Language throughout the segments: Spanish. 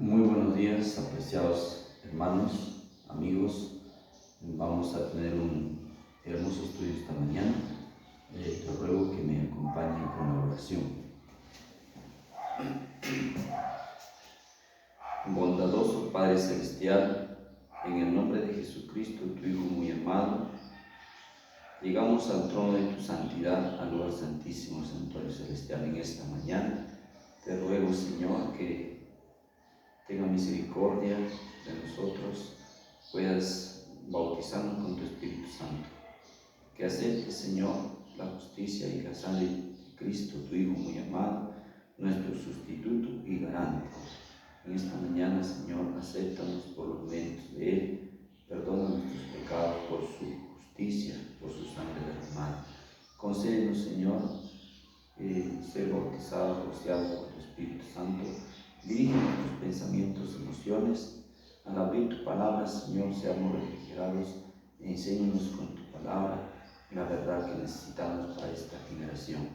Muy buenos días, apreciados hermanos, amigos. Vamos a tener un hermoso estudio esta mañana. Te ruego que me acompañen con la oración. Bondadoso Padre Celestial, en el nombre de Jesucristo, tu Hijo muy amado, llegamos al trono de tu santidad, al lugar santísimo, santuario celestial, en esta mañana. Te ruego, Señor, que tenga misericordia de nosotros, puedas bautizarnos con tu Espíritu Santo, que aceptes, Señor, la justicia y la sangre de Cristo, tu Hijo muy amado, nuestro sustituto y garante. En esta mañana, Señor, acéptanos por los méritos de Él, perdona nuestros pecados por su justicia, por su sangre derramada. Concédenos, Señor, ser bautizados, rociados por tu Espíritu Santo. Dirige nuestros pensamientos, emociones. Al abrir tu palabra, Señor, seamos refrigerados. Enséñanos con tu palabra la verdad que necesitamos para esta generación.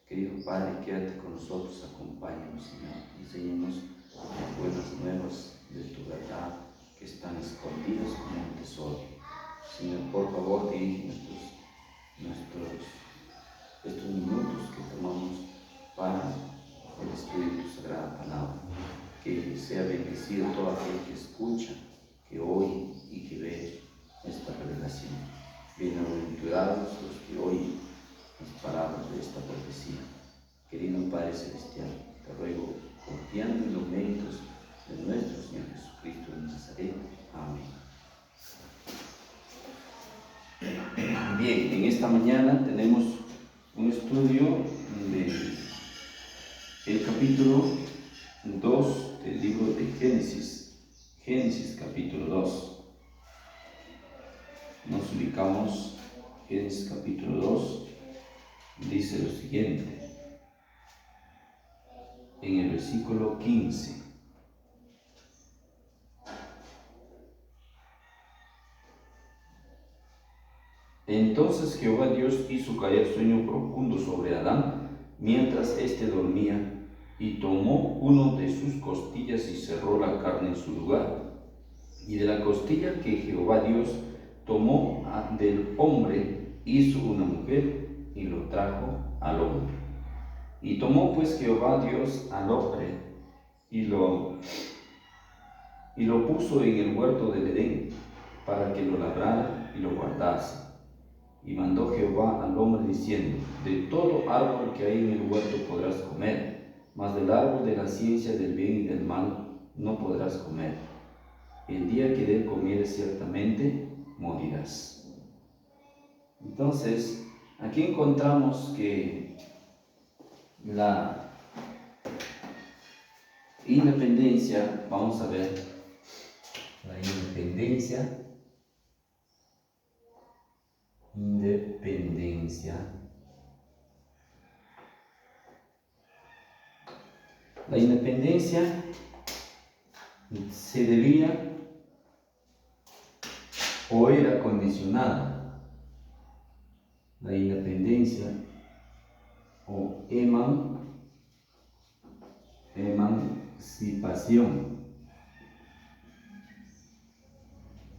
Querido Padre, quédate con nosotros, acompáñanos, Señor. Enséñanos las buenas nuevas de tu verdad que están escondidas como un tesoro. Señor, por favor, dirige estos minutos que tomamos para el estudio de tu sagrada palabra. Que sea bendecido todo aquel que escucha, que oye y que ve esta revelación. Bienaventurados los que oyen las palabras de esta profecía. Querido Padre Celestial, te ruego, confiando en los méritos de nuestro Señor Jesucristo de Nazaret. Amén. Bien, en esta mañana tenemos un estudio del capítulo 2 del libro de Génesis. Génesis capítulo 2. Nos ubicamos, Génesis capítulo 2, dice lo siguiente, en el versículo 15. Entonces Jehová Dios hizo caer sueño profundo sobre Adán mientras éste dormía, y tomó uno de sus costillas y cerró la carne en su lugar. Y de la costilla que Jehová Dios tomó del hombre, hizo una mujer y lo trajo al hombre. Y tomó pues Jehová Dios al hombre y lo puso en el huerto del Edén, para que lo labrara y lo guardase. Y mandó Jehová al hombre diciendo: de todo árbol que hay en el huerto podrás comer, mas del árbol de la ciencia del bien y del mal no podrás comer. El día que de él comieres ciertamente morirás. Entonces, aquí encontramos que la independencia, vamos a ver, la independencia. La independencia se debía o era condicionada. La independencia o emancipación.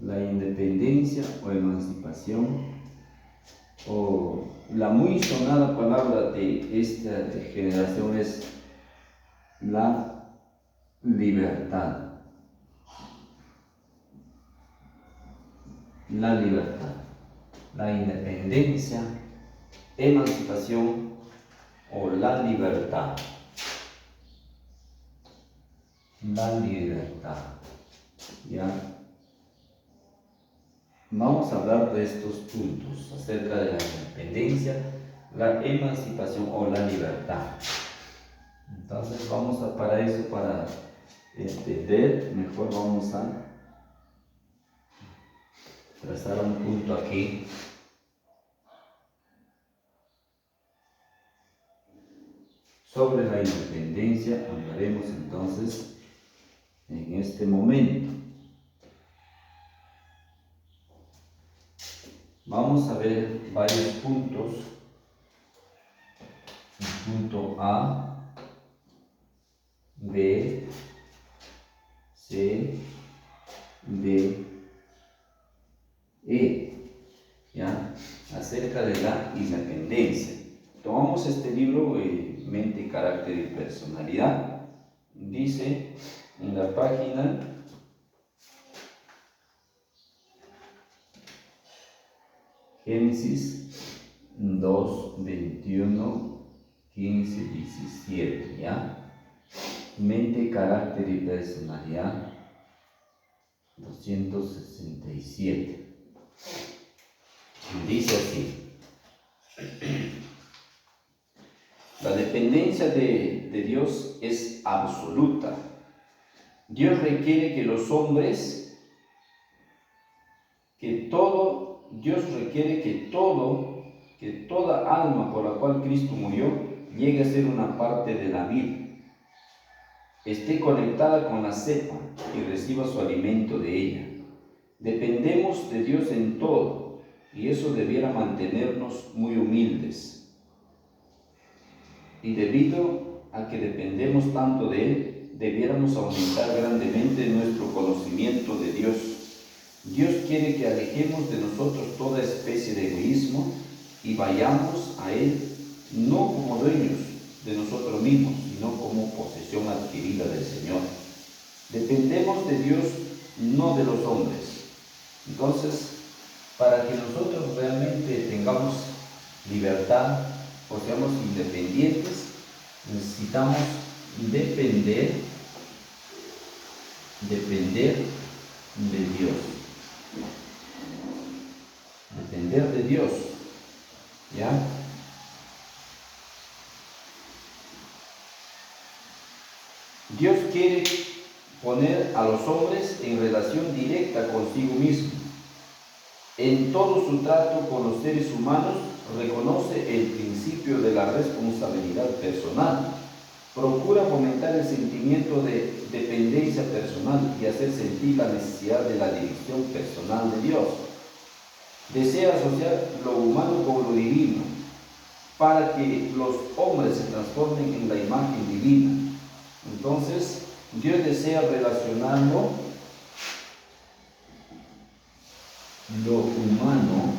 La independencia o emancipación, o la muy sonada palabra de esta generación es la libertad. La libertad, la independencia, emancipación o la libertad. La libertad. ¿Ya? Vamos a hablar de estos puntos acerca de la independencia, la emancipación o la libertad. Entonces para entender mejor, vamos a trazar un punto aquí. Sobre la independencia hablaremos entonces en este momento. Vamos a ver varios puntos. El punto A, B, C, D, E, ¿ya? Acerca de la independencia. Tomamos este libro, Mente, Carácter y Personalidad. Dice en la página Génesis 2, 21, 15, 17, ¿ya? Mente, carácter y personalidad, 267. Dice así: la dependencia de Dios es absoluta. Dios requiere que los hombres, Dios requiere que toda alma por la cual Cristo murió llegue a ser una parte de la vida, esté conectada con la cepa y reciba su alimento de ella. Dependemos de Dios en todo, y eso debiera mantenernos muy humildes. Y debido a que dependemos tanto de Él, debiéramos aumentar grandemente nuestro conocimiento de Dios. Dios quiere que alejemos de nosotros toda especie de egoísmo y vayamos a Él no como dueños de nosotros mismos, sino como posesión adquirida del Señor. Dependemos de Dios, no de los hombres. Entonces, para que nosotros realmente tengamos libertad o seamos independientes, necesitamos depender de Dios. Depender de Dios, ¿ya? Dios quiere poner a los hombres en relación directa consigo mismo. En todo su trato con los seres humanos reconoce el principio de la responsabilidad personal. Procura fomentar el sentimiento de dependencia personal y hacer sentir la necesidad de la dirección personal de Dios. Desea asociar lo humano con lo divino para que los hombres se transformen en la imagen divina. Entonces, Dios desea relacionarlo lo humano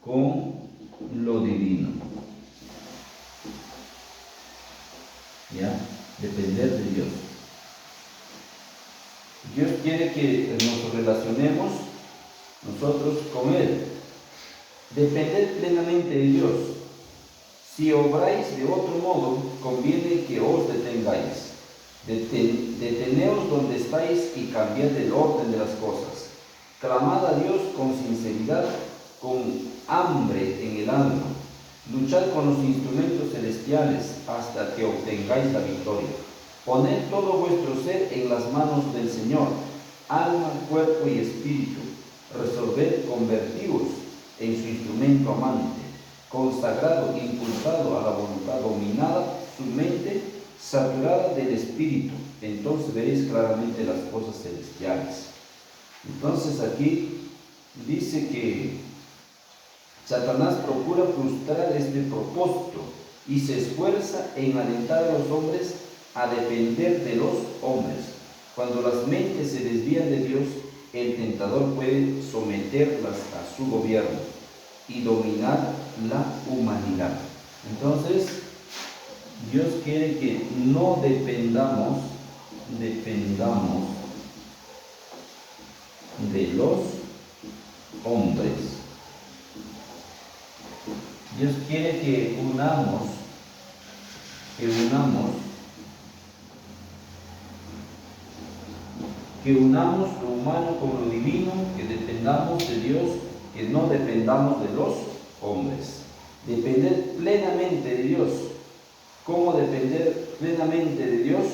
con lo divino. ¿Ya? Depender de Dios. Dios quiere que nos relacionemos nosotros con Él. Depender plenamente de Dios. Si obráis de otro modo, conviene que os detengáis. Deteneos donde estáis y cambiad el orden de las cosas. Clamad a Dios con sinceridad, con hambre en el alma. Luchad con los instrumentos celestiales hasta que obtengáis la victoria. Poned todo vuestro ser en las manos del Señor, alma, cuerpo y espíritu. Resolved convertiros en su instrumento amante, consagrado, impulsado a la voluntad, dominada su mente, saturada del espíritu. Entonces veréis claramente las cosas celestiales. Entonces aquí dice que Satanás procura frustrar este propósito y se esfuerza en alentar a los hombres a depender de los hombres. Cuando las mentes se desvían de Dios, el tentador puede someterlas a su gobierno y dominar la humanidad. Entonces, Dios quiere que no dependamos de los hombres. Dios quiere que unamos lo humano con lo divino, que dependamos de Dios, que no dependamos de los hombres. Depender plenamente de Dios. ¿Cómo depender plenamente de Dios?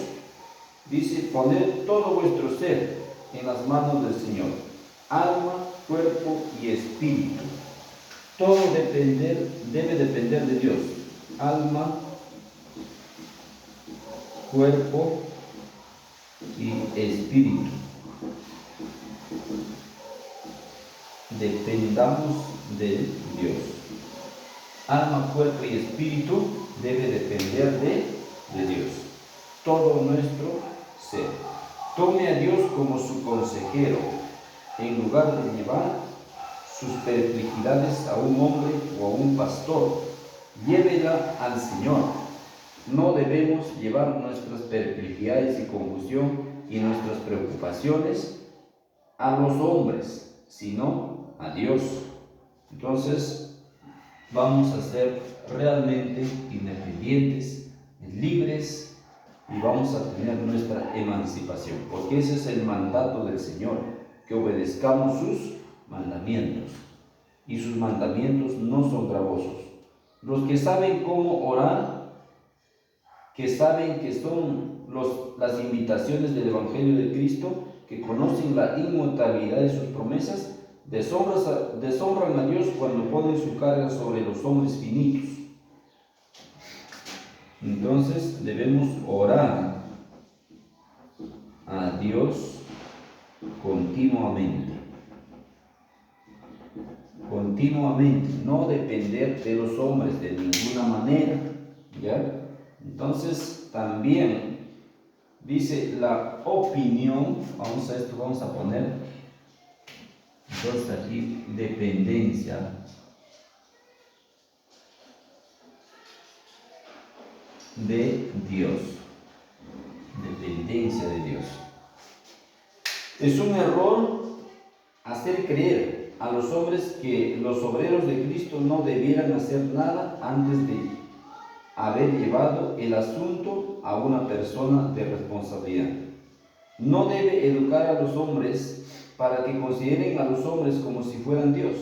Dice, poner todo vuestro ser en las manos del Señor, alma, cuerpo y espíritu. Todo debe depender de Dios, alma, cuerpo y espíritu. Dependamos de Dios. Alma, cuerpo y espíritu debe depender de Dios. todo nuestro ser. Tome a Dios como su consejero, en lugar de llevar sus perplejidades a un hombre o a un pastor. Llévela al Señor. No debemos llevar nuestras perplejidades y confusión y nuestras preocupaciones a los hombres, sino a Dios. Entonces, vamos a ser realmente independientes, libres, y vamos a tener nuestra emancipación, porque ese es el mandato del Señor, que obedezcamos sus mandamientos, y sus mandamientos no son gravosos. Los que saben cómo orar, que saben que son las invitaciones del Evangelio de Cristo, que conocen la inmutabilidad de sus promesas, deshonran a Dios cuando ponen su carga sobre los hombres finitos. Entonces debemos orar a Dios continuamente, no depender de los hombres de ninguna manera, ¿ya? Entonces también dice la opinión, vamos a poner, entonces aquí dependencia de Dios, dependencia de Dios. Es un error hacer creer a los hombres que los obreros de Cristo no debieran hacer nada antes de haber llevado el asunto a una persona de responsabilidad. No debe educar a los hombres para que consideren a los hombres como si fueran Dios,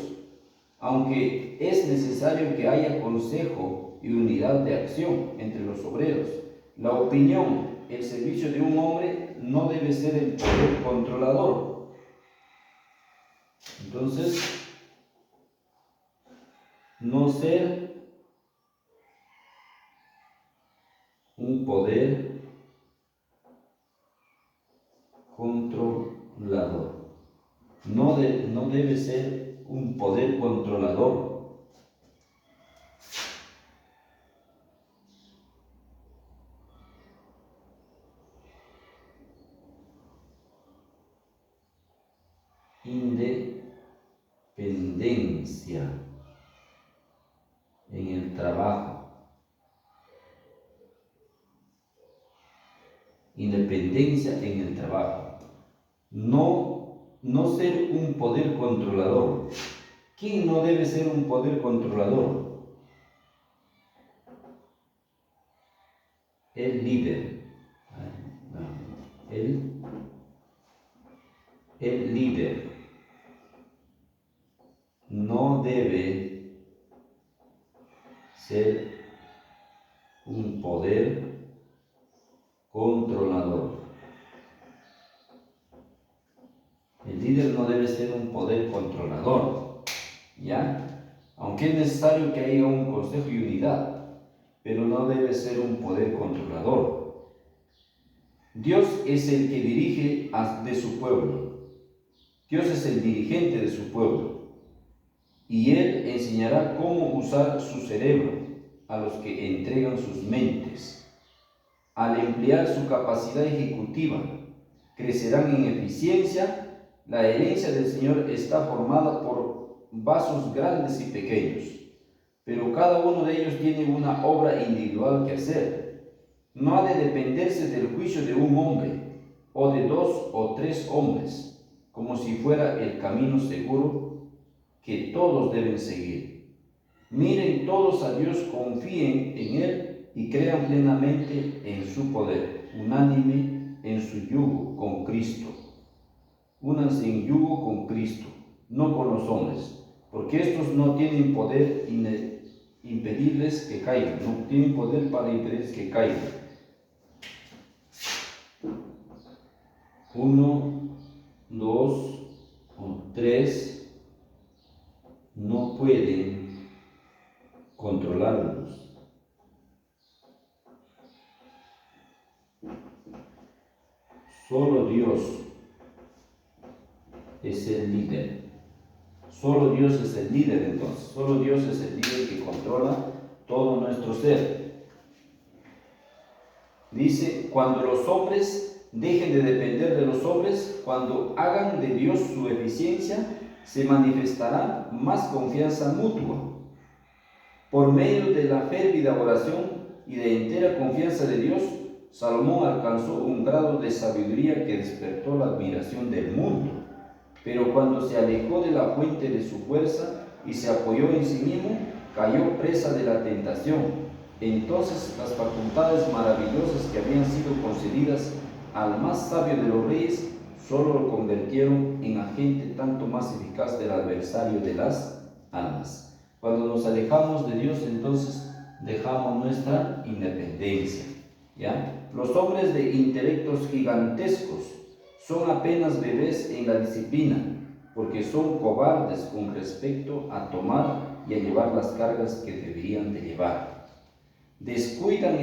aunque es necesario que haya consejo y unidad de acción entre los obreros. La opinión, el servicio de un hombre no debe ser el poder controlador. Entonces, no ser un poder controlador. No debe ser un poder controlador. Independencia en el trabajo. Independencia en el trabajo. No ser un poder controlador. ¿Quién no debe ser un poder controlador? El líder. El líder no debe ser un poder controlador. El líder no debe ser un poder controlador, ¿ya? Aunque es necesario que haya un consejo y unidad, pero no debe ser un poder controlador. Dios es el que dirige de su pueblo. Dios es el dirigente de su pueblo, y Él enseñará cómo usar su cerebro a los que entregan sus mentes. Al emplear su capacidad ejecutiva, crecerán en eficiencia. La herencia del Señor está formada por vasos grandes y pequeños, pero cada uno de ellos tiene una obra individual que hacer. No ha de dependerse del juicio de un hombre, o de 2 o 3 hombres, como si fuera el camino seguro que todos deben seguir. Miren todos a Dios, confíen en Él y crean plenamente en su poder, unánime en su yugo con Cristo. Únanse en yugo con Cristo, no con los hombres, porque estos no tienen poder impedirles que caigan, no tienen poder para impedirles que caigan. 1, 2 o 3 no pueden controlarlos. Solo Dios es el líder. Solo Dios es el líder, entonces. Solo Dios es el líder que controla todo nuestro ser. Dice, cuando los hombres dejen de depender de los hombres, cuando hagan de Dios su eficiencia, se manifestará más confianza mutua. Por medio de la férvida oración y de entera confianza de Dios, Salomón alcanzó un grado de sabiduría que despertó la admiración del mundo. Pero cuando se alejó de la fuente de su fuerza y se apoyó en sí mismo, cayó presa de la tentación. Entonces las facultades maravillosas que habían sido concedidas al más sabio de los reyes solo lo convirtieron en agente tanto más eficaz del adversario de las almas. Cuando nos alejamos de Dios, entonces dejamos nuestra independencia, ¿ya? Los hombres de intelectos gigantescos son apenas bebés en la disciplina, porque son cobardes con respecto a tomar y a llevar las cargas que deberían de llevar. Descuidan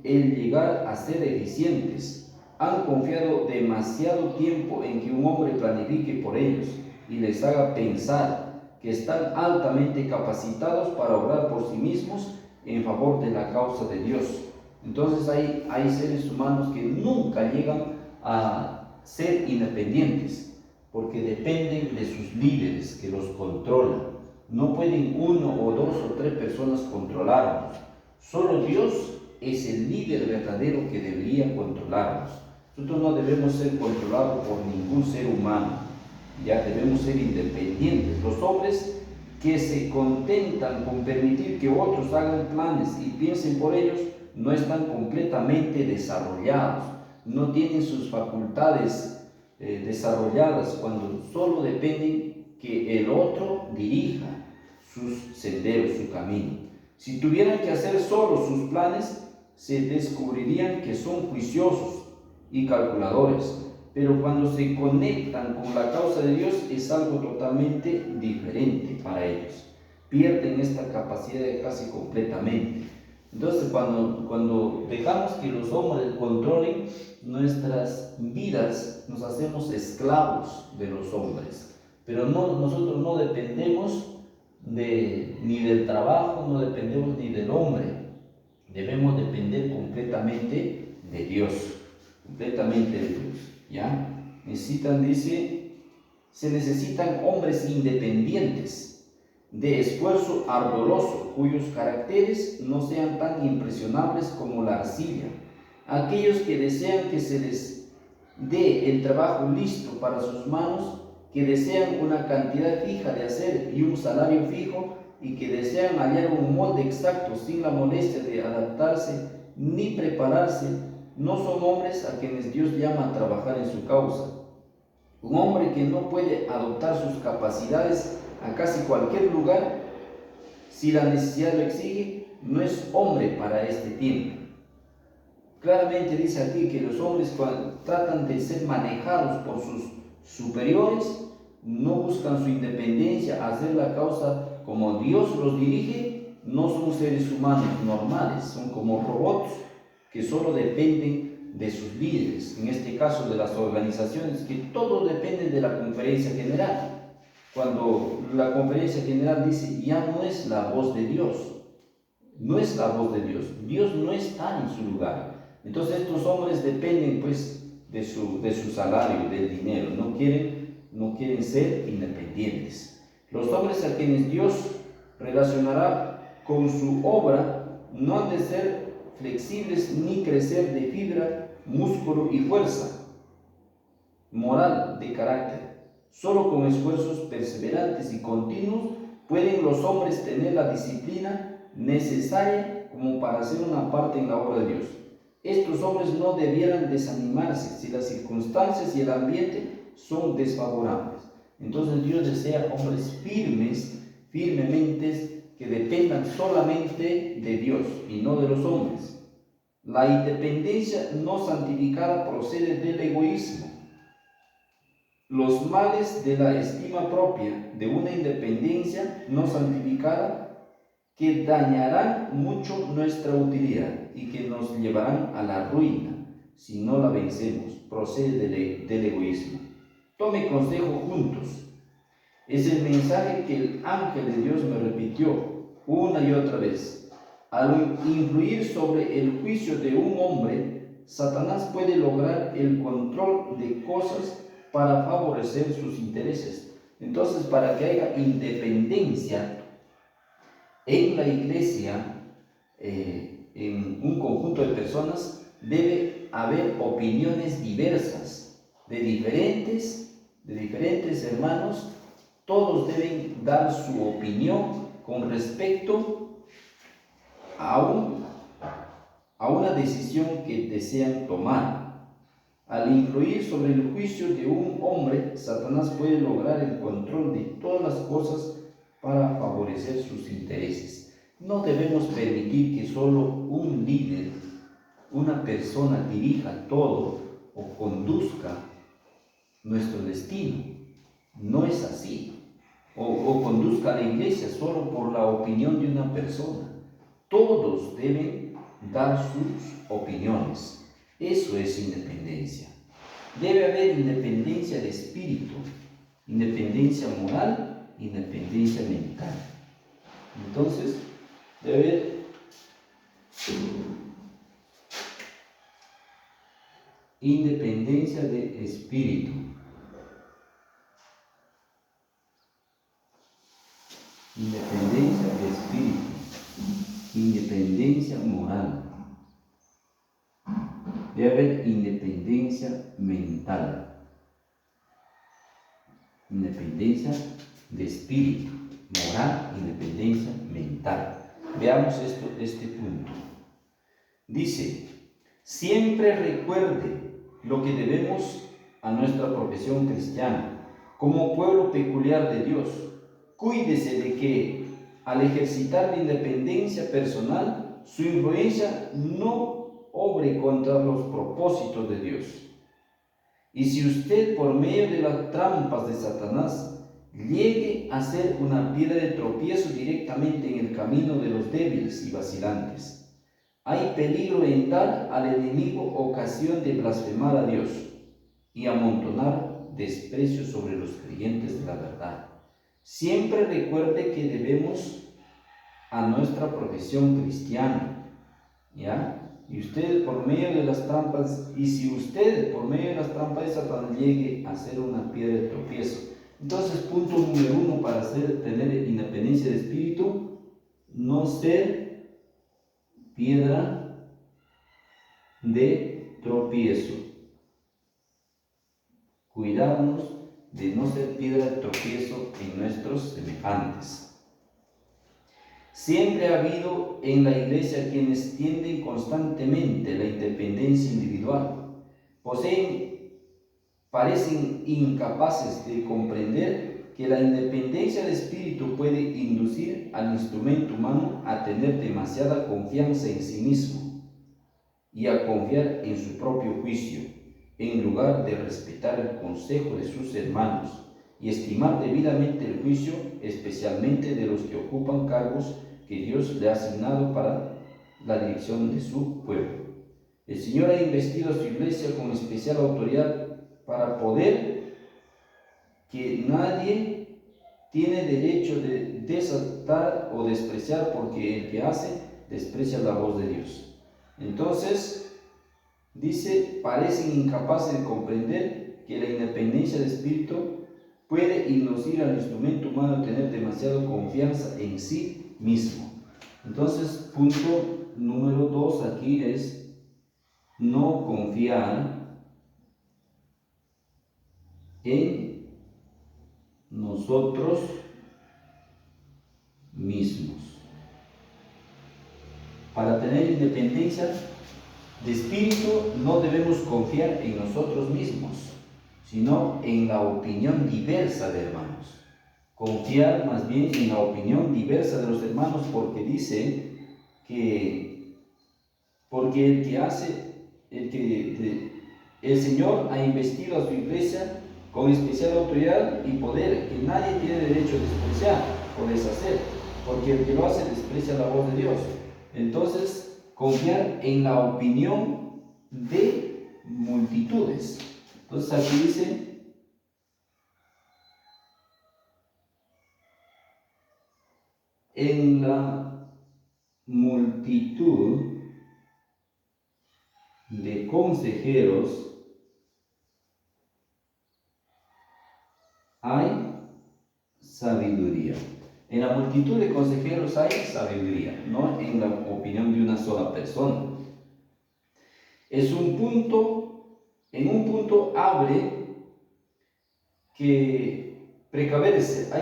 el llegar a ser eficientes. Han confiado demasiado tiempo en que un hombre planifique por ellos y les haga pensar que están altamente capacitados para obrar por sí mismos en favor de la causa de Dios. Entonces hay seres humanos que nunca llegan a ser independientes porque dependen de sus líderes que los controlan. No pueden uno o dos o tres personas controlarnos. Solo Dios es el líder verdadero que debería controlarnos. Nosotros no debemos ser controlados por ningún ser humano, ya debemos ser independientes. Los hombres que se contentan con permitir que otros hagan planes y piensen por ellos, no están completamente desarrollados, no tienen sus facultades desarrolladas cuando solo dependen que el otro dirija sus senderos, su camino. Si tuvieran que hacer solo sus planes, se descubrirían que son juiciosos y calculadores, pero cuando se conectan con la causa de Dios es algo totalmente diferente para ellos. Pierden esta capacidad casi completamente. Entonces, cuando dejamos que los hombres controlen nuestras vidas, nos hacemos esclavos de los hombres. Pero nosotros no dependemos ni del trabajo, no dependemos ni del hombre. Debemos depender completamente de Dios. Completamente de Dios, ¿ya? Se necesitan hombres independientes, de esfuerzo ardoroso, cuyos caracteres no sean tan impresionables como la arcilla. Aquellos que desean que se les dé el trabajo listo para sus manos, que desean una cantidad fija de hacer y un salario fijo, y que desean hallar un molde exacto sin la molestia de adaptarse ni prepararse, no son hombres a quienes Dios llama a trabajar en su causa. Un hombre que no puede adoptar sus capacidades a casi cualquier lugar, si la necesidad lo exige, no es hombre para este tiempo. Claramente dice aquí que los hombres, cuando tratan de ser manejados por sus superiores, no buscan su independencia, hacer la causa como Dios los dirige, no son seres humanos normales, son como robots que solo dependen de sus líderes, en este caso de las organizaciones, que todos dependen de la conferencia general. Cuando la conferencia general dice, ya no es la voz de Dios, no es la voz de Dios, Dios no está en su lugar. Entonces estos hombres dependen pues de su salario, del dinero, no quieren ser independientes. Los hombres a quienes Dios relacionará con su obra no han de ser flexibles ni crecer de fibra, músculo y fuerza moral de carácter. Solo con esfuerzos perseverantes y continuos pueden los hombres tener la disciplina necesaria como para hacer una parte en la obra de Dios. Estos hombres no debieran desanimarse si las circunstancias y el ambiente son desfavorables. Entonces Dios desea hombres firmemente, que dependan solamente de Dios y no de los hombres. La independencia no santificada procede del egoísmo. Los males de la estima propia, de una independencia no santificada, que dañarán mucho nuestra utilidad y que nos llevarán a la ruina si no la vencemos, procede del egoísmo. Tome consejo juntos. Es el mensaje que el ángel de Dios me repitió una y otra vez. Al influir sobre el juicio de un hombre, Satanás puede lograr el control de cosas para favorecer sus intereses. Entonces, para que haya independencia en la iglesia, en un conjunto de personas, debe haber opiniones diversas de diferentes hermanos. Todos deben dar su opinión con respecto a una decisión que desean tomar. Al influir sobre el juicio de un hombre, Satanás puede lograr el control de todas las cosas para favorecer sus intereses. No debemos permitir que solo un líder, una persona, dirija todo o conduzca nuestro destino. No es así. O conduzca a la iglesia solo por la opinión de una persona. Todos deben dar sus opiniones. Eso es independencia. Debe haber independencia de espíritu, independencia moral, independencia mental. Entonces, debe haber independencia de espíritu, independencia de espíritu, independencia moral. Debe haber independencia mental, independencia de espíritu, moral, independencia mental. Veamos este punto. Dice, siempre recuerde lo que debemos a nuestra profesión cristiana, como pueblo peculiar de Dios. Cuídese de que al ejercitar la independencia personal, su influencia no obre contra los propósitos de Dios. Y si usted, por medio de las trampas de Satanás, llegue a ser una piedra de tropiezo directamente en el camino de los débiles y vacilantes, hay peligro en dar al enemigo ocasión de blasfemar a Dios y amontonar desprecio sobre los creyentes de la verdad. Siempre recuerde que debemos a nuestra profesión cristiana, ¿ya? Y usted por medio de las trampas, y si usted por medio de las trampas de Satanás llegue a ser una piedra de tropiezo. Entonces, punto número 1 para tener independencia de espíritu: no ser piedra de tropiezo. Cuidarnos de no ser piedra de tropiezo en nuestros semejantes. Siempre ha habido en la iglesia quienes tienden constantemente la independencia individual. Parecen incapaces de comprender que la independencia de espíritu puede inducir al instrumento humano a tener demasiada confianza en sí mismo y a confiar en su propio juicio, en lugar de respetar el consejo de sus hermanos y estimar debidamente el juicio, especialmente de los que ocupan cargos que Dios le ha asignado para la dirección de su pueblo. El Señor ha investido a su iglesia con especial autoridad para poder que nadie tiene derecho de desatar o despreciar, porque el que hace desprecia la voz de Dios. Entonces, dice, parecen incapaces de comprender que la independencia de espíritu puede inducir al instrumento humano a tener demasiada confianza en sí mismo. Entonces, punto número 2 aquí es no confiar en nosotros mismos. Para tener independencia de espíritu no debemos confiar en nosotros mismos, sino en la opinión diversa de hermanos. Confiar más bien en la opinión diversa de los hermanos, porque dice que el Señor ha investido a su iglesia con especial autoridad y poder que nadie tiene derecho a despreciar o deshacer, porque el que lo hace desprecia la voz de Dios. Entonces, confiar en la opinión de multitudes. Entonces aquí dice, en la multitud de consejeros hay sabiduría. En la multitud de consejeros hay sabiduría, no en la opinión de una sola persona. En un punto abre que hay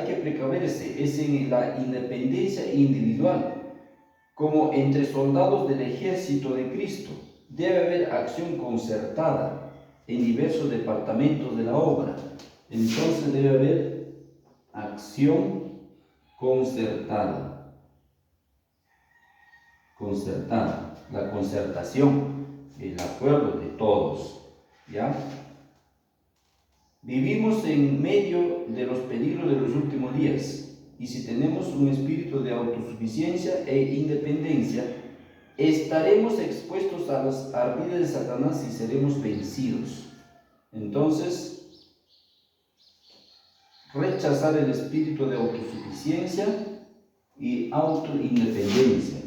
que precaverse, es en la independencia individual, como entre soldados del ejército de Cristo. Debe haber acción concertada en diversos departamentos de la obra. Entonces debe haber acción concertada. La concertación, el acuerdo de todos, ¿ya? Vivimos en medio de los peligros de los últimos días, y si tenemos un espíritu de autosuficiencia e independencia, estaremos expuestos a las ardides de Satanás y seremos vencidos. Entonces, rechazar el espíritu de autosuficiencia y autoindependencia.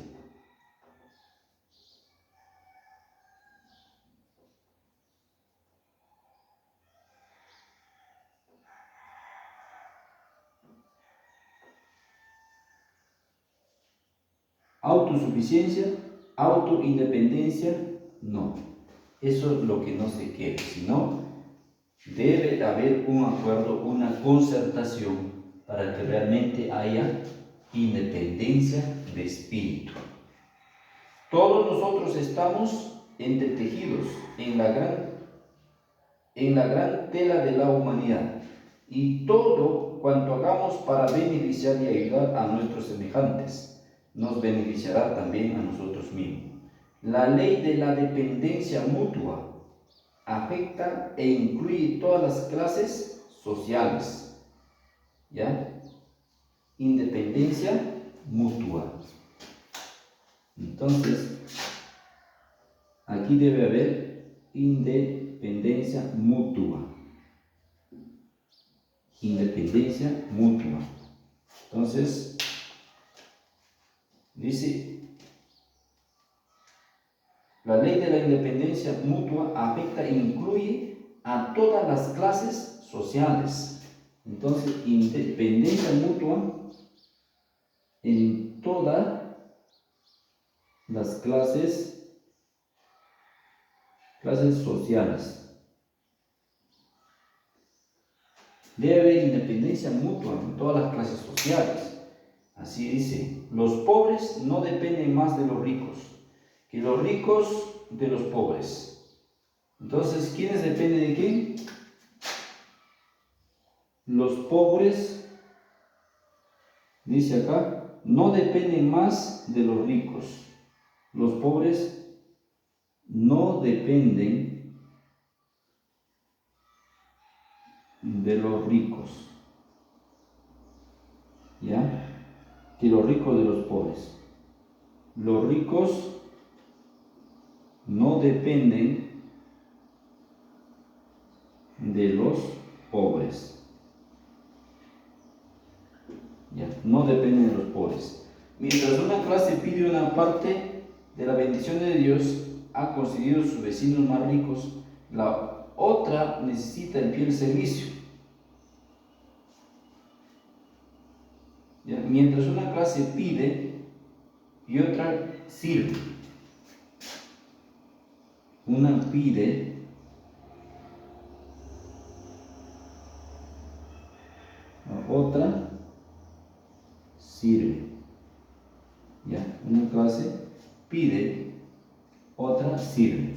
Autosuficiencia, autoindependencia, no. Eso es lo que no se quiere, sino debe haber un acuerdo, una concertación para que realmente haya independencia de espíritu. Todos nosotros estamos entretejidos en la gran tela de la humanidad, y todo cuanto hagamos para beneficiar y ayudar a nuestros semejantes nos beneficiará también a nosotros mismos. La ley de la dependencia mutua afecta e incluye todas las clases sociales, ¿ya? Independencia mutua. Entonces, aquí debe haber independencia mutua. Independencia mutua. Entonces, dice, la ley de la independencia mutua afecta e incluye a todas las clases sociales. Entonces, independencia mutua en todas las clases sociales. Debe haber independencia mutua en todas las clases sociales. Así dice, los pobres no dependen más de los ricos que los ricos de los pobres. Entonces, ¿quiénes dependen de quién? Los pobres, dice acá, no dependen más de los ricos. Los pobres no dependen de los ricos, ¿ya? Que los ricos de los pobres. Los ricos no dependen de los pobres. ¿Ya? No dependen de los pobres. Mientras una clase pide una parte de la bendición de Dios, ha conseguido sus vecinos más ricos, la otra necesita el fiel servicio. ¿Ya? Mientras una clase pide y otra sirve. Una pide, la otra sirve. ¿Ya? Una clase pide, otra sirve.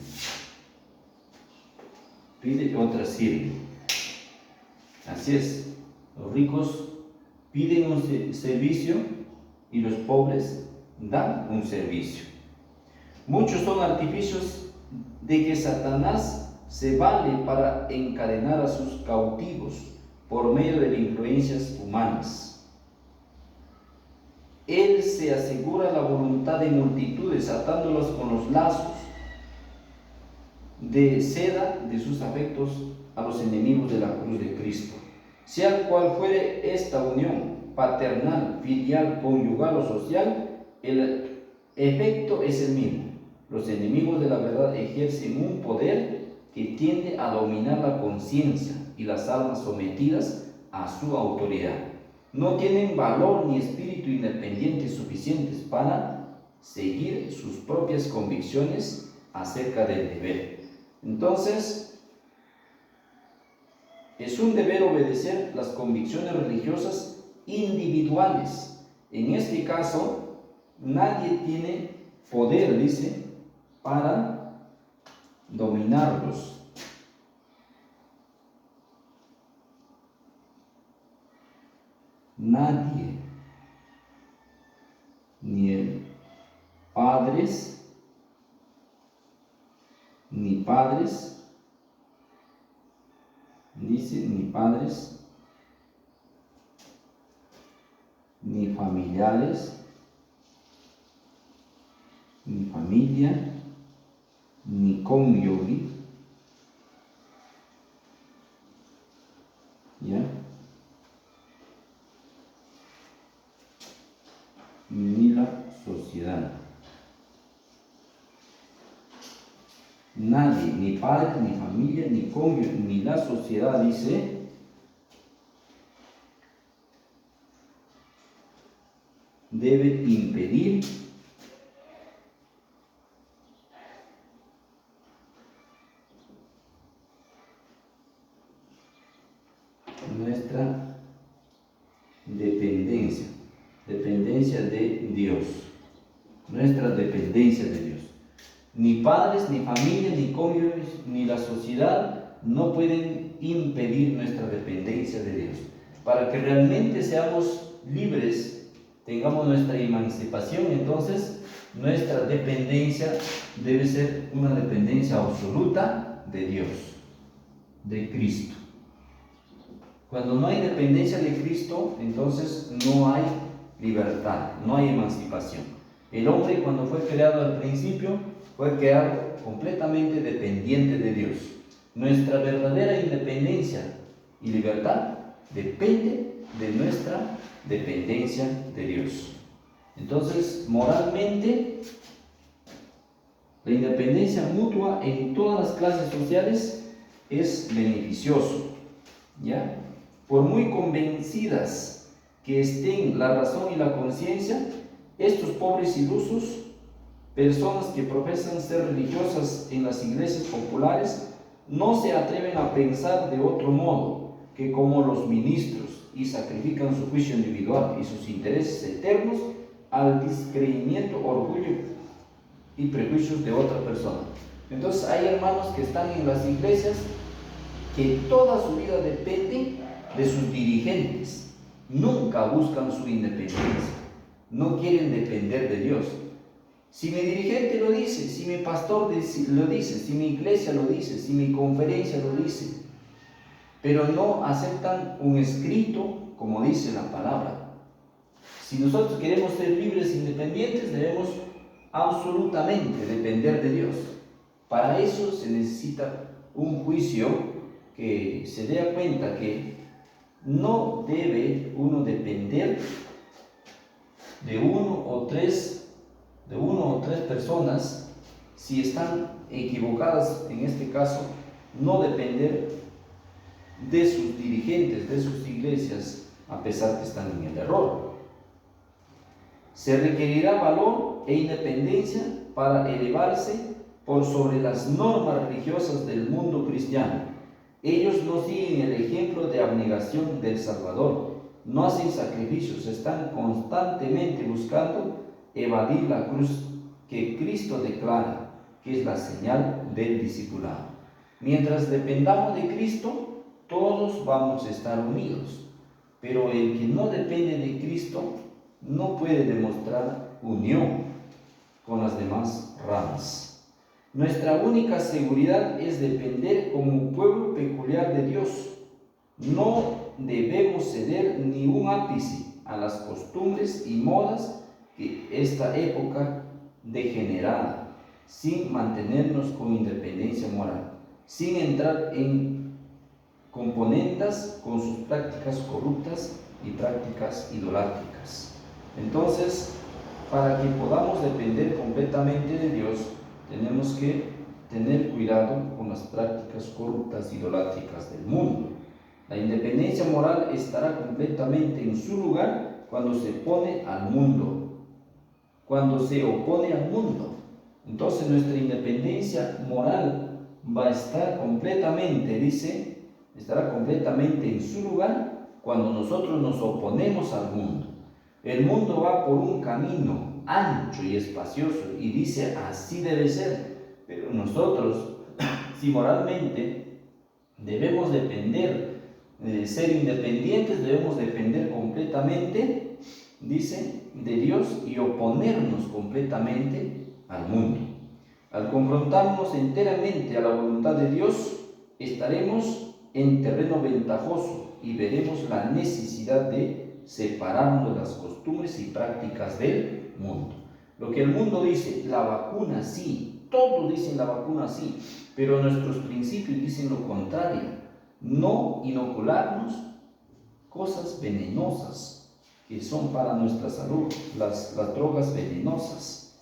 Pide, otra sirve. Así es. Los ricos piden un servicio y los pobres dan un servicio. Muchos son artificios de que Satanás se vale para encadenar a sus cautivos por medio de influencias humanas. Él se asegura la voluntad de multitudes atándolos con los lazos de seda de sus afectos a los enemigos de la cruz de Cristo. Sea cual fuere esta unión, paternal, filial, conyugal o social, el efecto es el mismo. Los enemigos de la verdad ejercen un poder que tiende a dominar la conciencia y las almas sometidas a su autoridad. No tienen valor ni espíritu independiente suficientes para seguir sus propias convicciones acerca del deber. Entonces, es un deber obedecer las convicciones religiosas individuales. En este caso, nadie tiene poder, dice, para dominarlos. Nadie, ni el padres, dice, ni padres, ni familiares, ni familia, ni cónyuge, ¿ya? Ni la sociedad. Nadie, ni padre, ni familia, ni cónyuge, ni la sociedad, dice, debe impedir nuestra dependencia de Dios, nuestra dependencia de Dios. Ni padres, ni familia, ni cónyuges, ni la sociedad no pueden impedir nuestra dependencia de Dios. Para que realmente seamos libres, tengamos nuestra emancipación, entonces nuestra dependencia debe ser una dependencia absoluta de Dios, de Cristo. Cuando no hay dependencia de Cristo, entonces no hay libertad, no hay emancipación. El hombre, cuando fue creado al principio, fue creado completamente dependiente de Dios. Nuestra verdadera independencia y libertad depende de nuestra dependencia de Dios. Entonces, moralmente, la independencia mutua en todas las clases sociales es beneficioso, ¿ya? Por muy convencidas que estén la razón y la conciencia, estos pobres ilusos, personas que profesan ser religiosas en las iglesias populares, no se atreven a pensar de otro modo que como los ministros y sacrifican su juicio individual y sus intereses eternos al discreimiento, orgullo y prejuicios de otra persona. Entonces hay hermanos que están en las iglesias que toda su vida dependen de sus dirigentes, nunca buscan su independencia, no quieren depender de Dios. Si mi dirigente lo dice, si mi pastor lo dice, si mi iglesia lo dice, si mi conferencia lo dice, pero no aceptan un escrito como dice la palabra. Si nosotros queremos ser libres e independientes, debemos absolutamente depender de Dios. Para eso se necesita un juicio que se dé cuenta que no debe uno depender de uno o tres personas. Si están equivocadas, en este caso, no depender de sus dirigentes, de sus iglesias, a pesar que están en el error. Se requerirá valor e independencia para elevarse por sobre las normas religiosas del mundo cristiano. Ellos no siguen el ejemplo de abnegación del Salvador, no hacen sacrificios, están constantemente buscando evadir la cruz que Cristo declara, que es la señal del discipulado. Mientras dependamos de Cristo, todos vamos a estar unidos, pero el que no depende de Cristo no puede demostrar unión con las demás ramas. Nuestra única seguridad es depender como pueblo peculiar de Dios. No debemos ceder ni un ápice a las costumbres y modas de esta época degenerada, sin mantenernos con independencia moral, sin entrar en componendas con sus prácticas corruptas y prácticas idolátricas. Entonces, para que podamos depender completamente de Dios, tenemos que tener cuidado con las prácticas corruptas idolátricas del mundo. La independencia moral estará completamente en su lugar cuando se opone al mundo. Entonces nuestra independencia moral va a estar completamente, estará completamente en su lugar cuando nosotros nos oponemos al mundo. El mundo va por un camino ancho y espacioso y dice así debe ser, pero nosotros, si moralmente debemos depender, ser independientes, debemos depender completamente, de Dios y oponernos completamente al mundo. Al confrontarnos enteramente a la voluntad de Dios, estaremos en terreno ventajoso y veremos la necesidad de separarnos de las costumbres y prácticas del mundo. Lo que el mundo dice, la vacuna sí, todos dicen la vacuna sí, pero nuestros principios dicen lo contrario: no inocularnos cosas venenosas que son para nuestra salud, las drogas venenosas.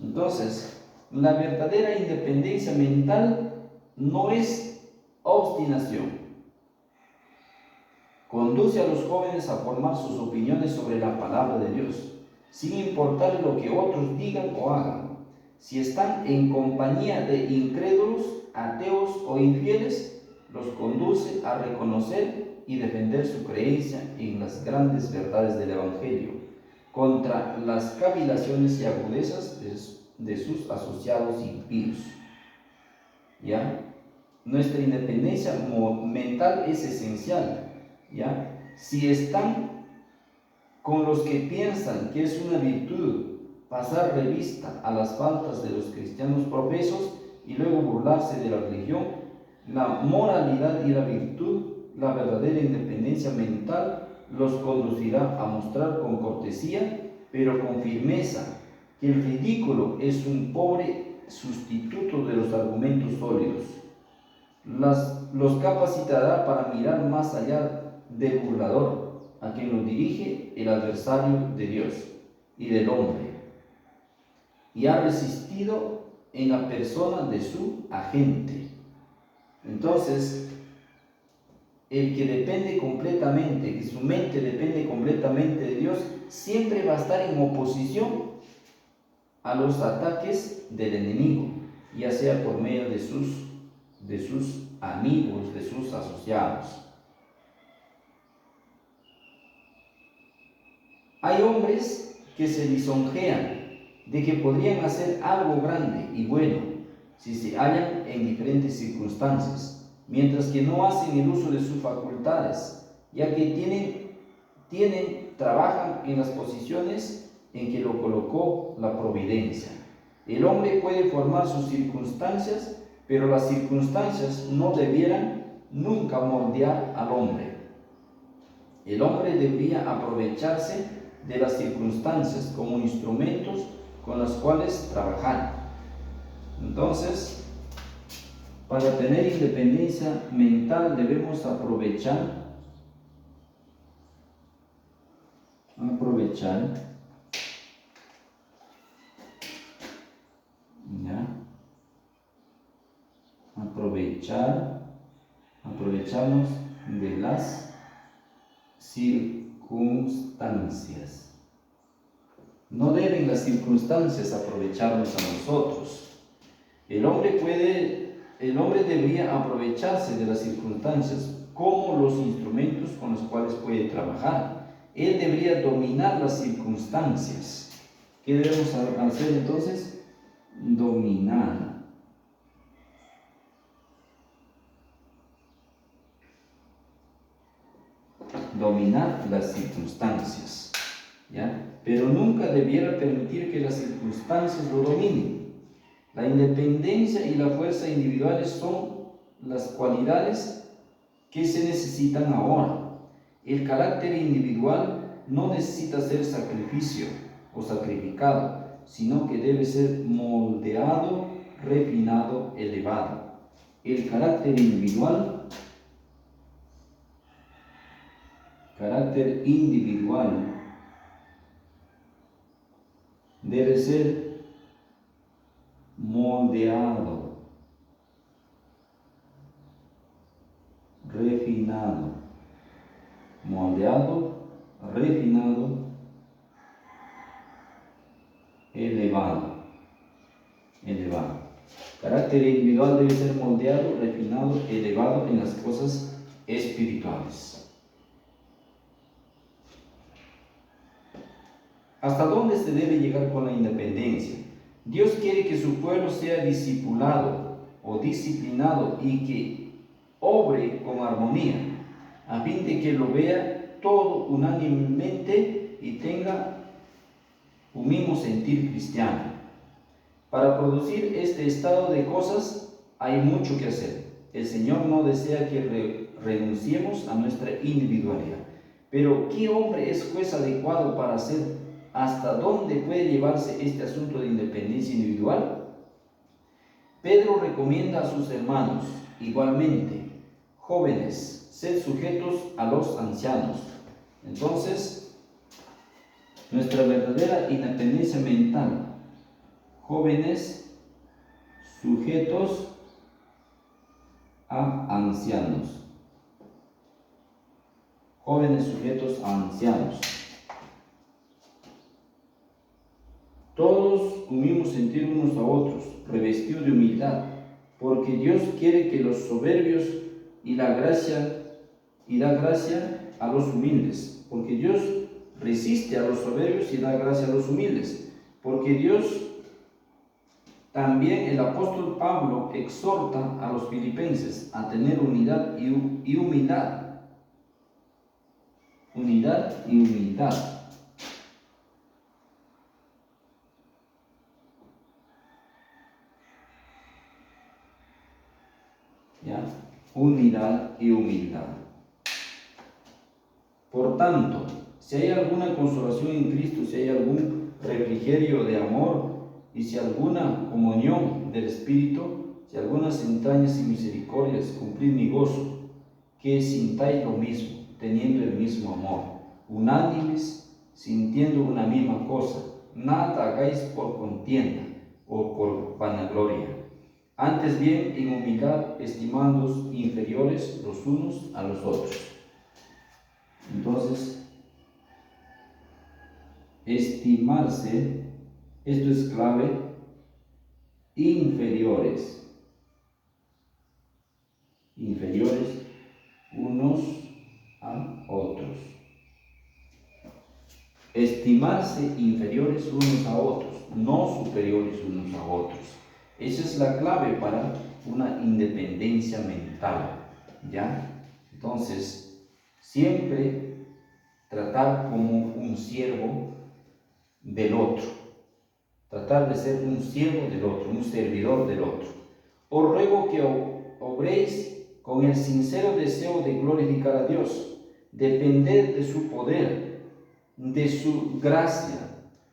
Entonces, la verdadera independencia mental no es obstinación. Conduce a los jóvenes a formar sus opiniones sobre la palabra de Dios, sin importar lo que otros digan o hagan. Si están en compañía de incrédulos, ateos o infieles, los conduce a reconocer y defender su creencia en las grandes verdades del Evangelio, contra las cavilaciones y agudezas de sus asociados impíos. ¿Ya? Nuestra independencia mental es esencial. ¿Ya? Si están con los que piensan que es una virtud pasar revista a las faltas de los cristianos profesos y luego burlarse de la religión, la moralidad y la virtud, la verdadera independencia mental, los conducirá a mostrar con cortesía, pero con firmeza, que el ridículo es un pobre sustituto de los argumentos sólidos. Los capacitará para mirar más allá del burlador, a quien lo dirige el adversario de Dios y del hombre, y ha resistido en la persona de su agente. Entonces, el que depende completamente, que su mente depende completamente de Dios, siempre va a estar en oposición a los ataques del enemigo, ya sea por medio de sus amigos, de sus asociados. Hay hombres que se lisonjean de que podrían hacer algo grande y bueno si se hallan en diferentes circunstancias, mientras que no hacen el uso de sus facultades, ya que trabajan en las posiciones en que lo colocó la providencia. El hombre puede formar sus circunstancias, pero las circunstancias no debieran nunca moldear al hombre. El hombre debería aprovecharse de las circunstancias como instrumentos con los cuales trabajar. Entonces, para tener independencia mental debemos aprovechar aprovecharnos de las circunstancias. No deben las circunstancias aprovecharnos a nosotros. El hombre debería aprovecharse de las circunstancias como los instrumentos con los cuales puede trabajar. Él debería dominar las circunstancias. ¿Qué debemos hacer entonces? Dominar las circunstancias, ¿ya? Pero nunca debiera permitir que las circunstancias lo dominen. La independencia y la fuerza individuales son las cualidades que se necesitan ahora. El carácter individual no necesita ser sacrificio o sacrificado, sino que debe ser moldeado, refinado, elevado. El carácter individual debe ser moldeado, refinado, moldeado, refinado, elevado. Carácter individual debe ser moldeado, refinado, elevado en las cosas espirituales. ¿Hasta dónde se debe llegar con la independencia? Dios quiere que su pueblo sea discipulado o disciplinado y que obre con armonía, a fin de que lo vea todo unánimemente y tenga un mismo sentir cristiano. Para producir este estado de cosas hay mucho que hacer. El Señor no desea que renunciemos a nuestra individualidad. Pero ¿qué hombre es juez adecuado para hacer hasta dónde puede llevarse este asunto de independencia individual? Pedro recomienda a sus hermanos, igualmente, jóvenes, sed sujetos a los ancianos. Entonces, nuestra verdadera independencia mental, jóvenes sujetos a ancianos. Jóvenes sujetos a ancianos. Todos unimos sentir unos a otros, revestidos de humildad, porque Dios quiere que los soberbios y da gracia a los humildes, porque Dios resiste a los soberbios y da gracia a los humildes, porque Dios también el apóstol Pablo exhorta a los filipenses a tener unidad y humildad. Unidad y humildad. ¿Ya? Unidad y humildad. Por tanto, si hay alguna consolación en Cristo, si hay algún refrigerio de amor, y si alguna comunión del Espíritu, si algunas entrañas y misericordias, cumplid mi gozo, que sintáis lo mismo, teniendo el mismo amor, unánimes, sintiendo una misma cosa, nada hagáis por contienda o por vanagloria, antes bien en humildad, estimándoos inferiores los unos a los otros. Entonces, estimarse, esto es clave, inferiores unos a otros. Estimarse inferiores unos a otros, no superiores unos a otros. Esa es la clave para una independencia mental, ¿ya? Entonces, siempre tratar como un siervo del otro. Tratar de ser un siervo del otro, un servidor del otro. Os ruego que obréis con el sincero deseo de glorificar a Dios, depended de su poder, de su gracia,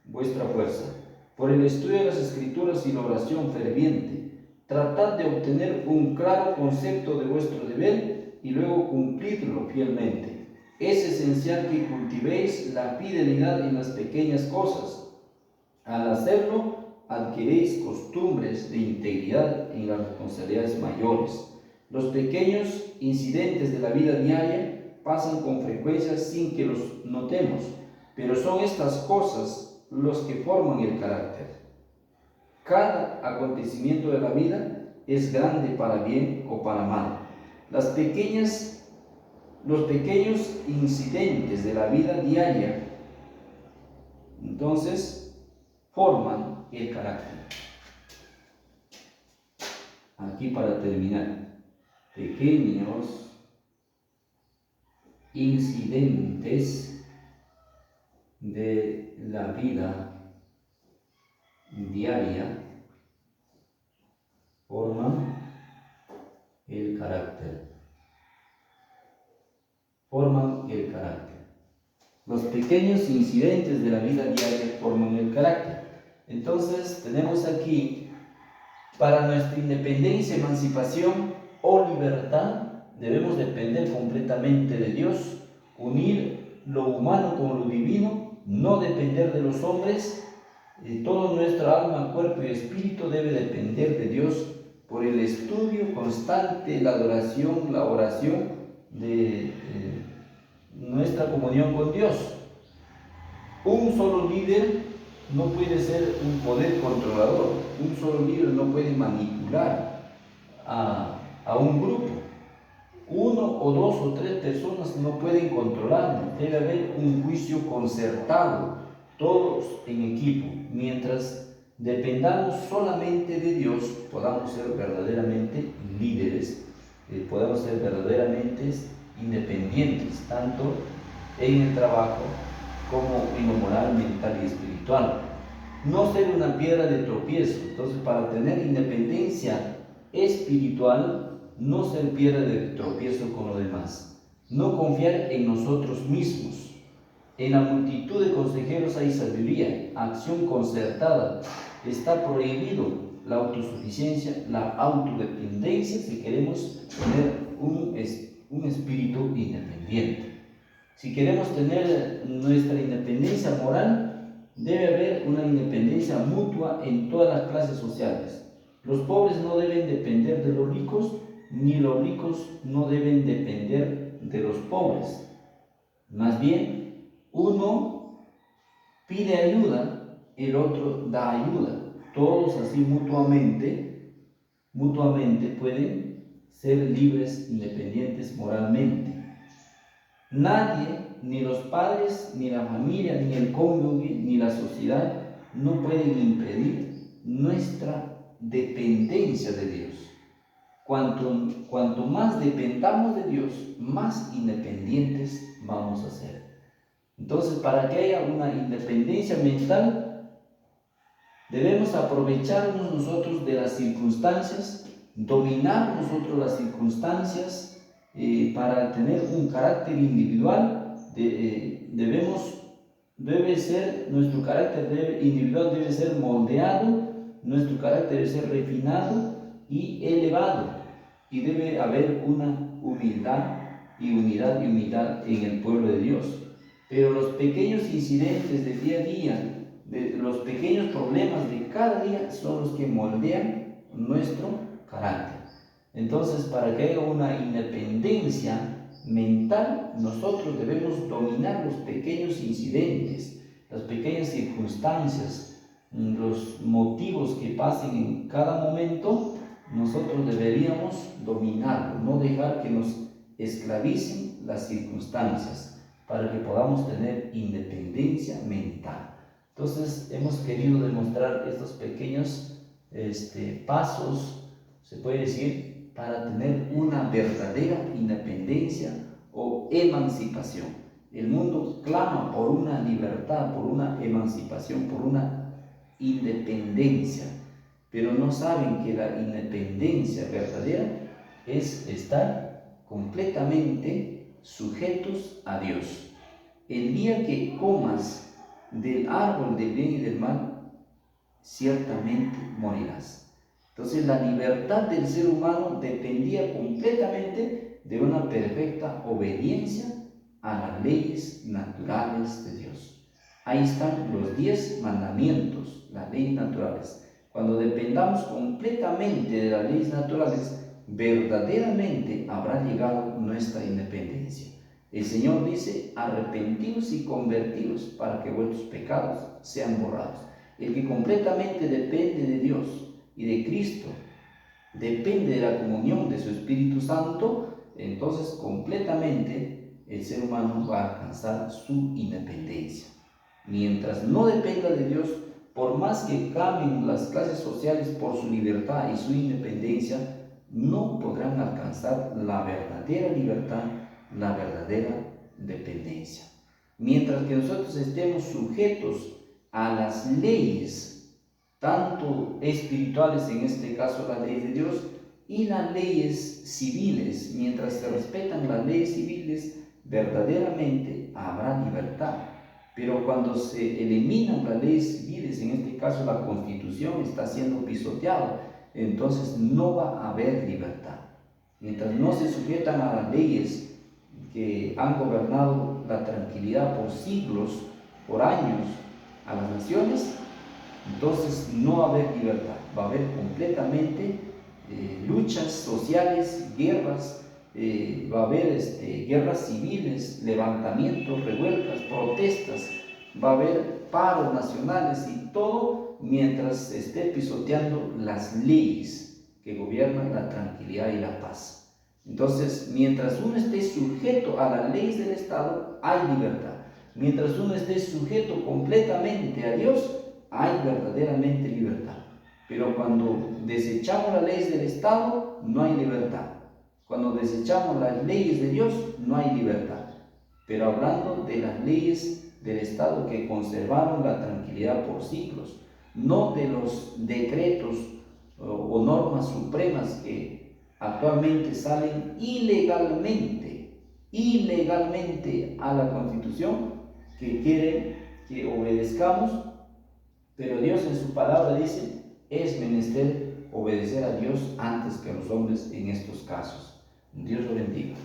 vuestra fuerza. Por el estudio de las Escrituras y la oración ferviente, tratad de obtener un claro concepto de vuestro deber y luego cumplidlo fielmente. Es esencial que cultivéis la fidelidad en las pequeñas cosas. Al hacerlo, adquiréis costumbres de integridad en las responsabilidades mayores. Los pequeños incidentes de la vida diaria pasan con frecuencia sin que los notemos, pero son estas cosas los que forman el carácter. Cada acontecimiento de la vida es grande para bien o para mal. Los pequeños incidentes de la vida diaria, entonces, forman el carácter. Aquí para terminar, pequeños incidentes de la vida diaria forman el carácter. Forman el carácter. Los pequeños incidentes de la vida diaria forman el carácter. Entonces tenemos aquí, para nuestra independencia, emancipación o libertad, debemos depender completamente de Dios, unir lo humano con lo divino, no depender de los hombres todo nuestro alma, cuerpo y espíritu debe depender de Dios por el estudio constante, la adoración, la oración de nuestra comunión con Dios. Un solo líder no puede ser un poder controlador, un solo líder no puede manipular a un grupo. Uno o dos o tres personas no pueden controlarnos, debe haber un juicio concertado, todos en equipo. Mientras dependamos solamente de Dios, podamos ser verdaderamente líderes, podamos ser verdaderamente independientes, tanto en el trabajo como en lo moral, mental y espiritual. No ser una piedra de tropiezo. Entonces, para tener independencia espiritual, no ser piedra de tropiezo con los demás, no confiar en nosotros mismos. En la multitud de consejeros hay sabiduría, acción concertada. Está prohibido la autosuficiencia, la autodependencia si queremos tener un espíritu independiente. Si queremos tener nuestra independencia moral, debe haber una independencia mutua en todas las clases sociales. Los pobres no deben depender de los ricos, ni los ricos no deben depender de los pobres. Más bien, uno pide ayuda, el otro da ayuda. Todos así mutuamente pueden ser libres, independientes moralmente. Nadie, ni los padres, ni la familia, ni el cónyuge, ni la sociedad, no pueden impedir nuestra dependencia de Dios. Cuanto más dependamos de Dios, más independientes vamos a ser. Entonces, para que haya una independencia mental, debemos aprovecharnos nosotros de las circunstancias, dominar nosotros las circunstancias, para tener un carácter individual. Nuestro carácter individual debe ser moldeado, nuestro carácter debe ser refinado y elevado, y debe haber una humildad y unidad en el pueblo de Dios. Pero los pequeños incidentes del día a día, los pequeños problemas de cada día son los que moldean nuestro carácter. Entonces, para que haya una independencia mental, nosotros debemos dominar los pequeños incidentes, las pequeñas circunstancias, los motivos que pasen en cada momento. Nosotros deberíamos dominarlo, no dejar que nos esclavicen las circunstancias, para que podamos tener independencia mental. Entonces, hemos querido demostrar estos pequeños pasos, se puede decir, para tener una verdadera independencia o emancipación. El mundo clama por una libertad, por una emancipación, por una independencia, pero no saben que la independencia verdadera es estar completamente sujetos a Dios. El día que comas del árbol del bien y del mal, ciertamente morirás. Entonces, la libertad del ser humano dependía completamente de una perfecta obediencia a las leyes naturales de Dios. Ahí están los 10 mandamientos, las leyes naturales. Cuando dependamos completamente de las leyes naturales, verdaderamente habrá llegado nuestra independencia. El Señor dice: arrepentidos y convertidos para que vuestros pecados sean borrados. El que completamente depende de Dios y de Cristo, depende de la comunión de su Espíritu Santo, entonces completamente el ser humano va a alcanzar su independencia. Mientras no dependa de Dios, por más que cambien las clases sociales por su libertad y su independencia, no podrán alcanzar la verdadera libertad, la verdadera dependencia. Mientras que nosotros estemos sujetos a las leyes, tanto espirituales, en este caso las leyes de Dios, y las leyes civiles, mientras se respetan las leyes civiles, verdaderamente habrá libertad. Pero cuando se eliminan las leyes civiles, en este caso la Constitución está siendo pisoteada, entonces no va a haber libertad. Mientras no se sujetan a las leyes que han gobernado la tranquilidad por siglos, por años, a las naciones, entonces no va a haber libertad, va a haber completamente luchas sociales, guerras, va a haber guerras civiles, levantamientos, revueltas, protestas, va a haber paros nacionales y todo mientras esté pisoteando las leyes que gobiernan la tranquilidad y la paz. Entonces, mientras uno esté sujeto a las leyes del Estado, hay libertad. Mientras uno esté sujeto completamente a Dios, hay verdaderamente libertad. Pero cuando desechamos las leyes del Estado, no hay libertad. Cuando desechamos las leyes de Dios, no hay libertad. Pero hablando de las leyes del Estado que conservaron la tranquilidad por siglos, no de los decretos o normas supremas que actualmente salen ilegalmente a la Constitución, que quieren que obedezcamos, pero Dios en su palabra dice, es menester obedecer a Dios antes que a los hombres en estos casos. Dios lo bendiga.